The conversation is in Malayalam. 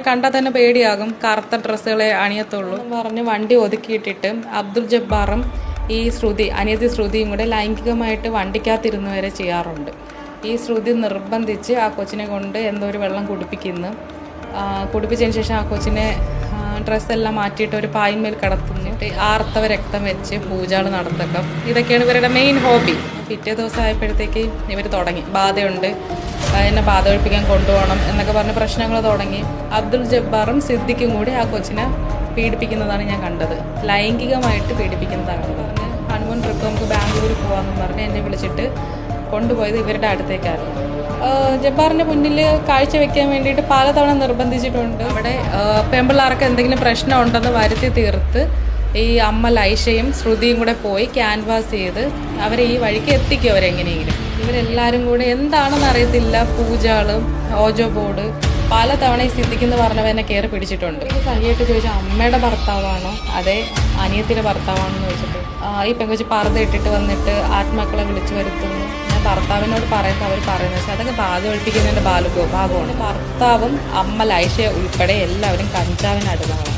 കണ്ടാൽ തന്നെ പേടിയാകും, കറുത്ത ഡ്രസ്സുകളെ അണിയത്തുള്ളൂ എന്ന് പറഞ്ഞ് വണ്ടി ഒതുക്കിയിട്ടിട്ട് അബ്ദുൾ ജബ്ബാറും ഈ ശ്രുതി അനിയത്തി ശ്രുതിയും കൂടെ ലൈംഗികമായിട്ട് വണ്ടിക്കകത്തിരുന്ന് വരെ ചെയ്യാറുണ്ട്. ഈ ശ്രുതി നിർബന്ധിച്ച് ആ കൊച്ചിനെ കൊണ്ട് എന്തോ ഒരു വെള്ളം കുടിപ്പിക്കുന്നു. കുടിപ്പിച്ചതിന് ശേഷം ആ കൊച്ചിനെ ഡ്രസ്സെല്ലാം മാറ്റിയിട്ട് ഒരു പായിന്മേൽ കിടത്തുന്നിട്ട് ആർത്തവ രക്തം വെച്ച് പൂജകൾ നടത്തക്ക. ഇതൊക്കെയാണ് ഇവരുടെ മെയിൻ ഹോബി. പിറ്റേ ദിവസം ആയപ്പോഴത്തേക്ക് ഇവർ തുടങ്ങി, ബാധയുണ്ട്, എന്നെ ബാധ ഒഴിപ്പിക്കാൻ കൊണ്ടുപോകണം എന്നൊക്കെ പറഞ്ഞ് പ്രശ്നങ്ങൾ തുടങ്ങി. അബ്ദുൾ ജബ്ബാറും സിദ്ദിഖും കൂടി ആ കൊച്ചിനെ പീഡിപ്പിക്കുന്നതാണ് ഞാൻ കണ്ടത്, ലൈംഗികമായിട്ട് പീഡിപ്പിക്കുന്നതാണ്. പറഞ്ഞ് ഹണിമൂൺ ട്രിപ്പ് നമുക്ക് ബാംഗ്ലൂർ പോകാമെന്ന് പറഞ്ഞ് എന്നെ വിളിച്ചിട്ട് കൊണ്ടുപോയത് ഇവരുടെ അടുത്തേക്കാണ്. ജബ്ബാറിൻ്റെ മുന്നിൽ കാഴ്ചവെക്കാൻ വേണ്ടിയിട്ട് പലതവണ നിർബന്ധിച്ചിട്ടുണ്ട്. അവിടെ പെൺപിള്ളേർക്ക് എന്തെങ്കിലും പ്രശ്നം ഉണ്ടെന്ന് വരുത്തി തീർത്ത് ഈ അമ്മ ലൈഷയും ശ്രുതിയും കൂടെ പോയി ക്യാൻവാസ് ചെയ്ത് അവരെ ഈ വഴിക്ക് എത്തിക്കും അവരെങ്ങനെയെങ്കിലും. ഇവരെല്ലാവരും കൂടെ എന്താണെന്ന് അറിയത്തില്ല, പൂജകളും ഓജോ ബോർഡ് പലതവണ ഈ സിദ്ദിഖെന്ന് പറഞ്ഞവനെ കയറി പിടിച്ചിട്ടുണ്ട്. സഹിയായിട്ട് ചോദിച്ചാൽ അമ്മയുടെ ഭർത്താവാണോ അതേ അനിയത്തിൻ്റെ ഭർത്താവാണോ എന്ന് ചോദിച്ചിട്ട് ഈ പെങ്കൊച്ച് പർദ്ദ ഇട്ടിട്ട് വന്നിട്ട് ആത്മാക്കളെ വിളിച്ചു വരുത്തുന്നു. ഞാൻ ഭർത്താവിനോട് പറയുമ്പോൾ അവർ പറയുന്നത് വെച്ചാൽ അതൊക്കെ ബാധ ഒഴിപ്പിക്കുന്നതിൻ്റെ ഭാഗമാണ്. ഭർത്താവും അമ്മ ലൈഷ ഉൾപ്പെടെ എല്ലാവരും കഞ്ചാവിനടുത്താണ്.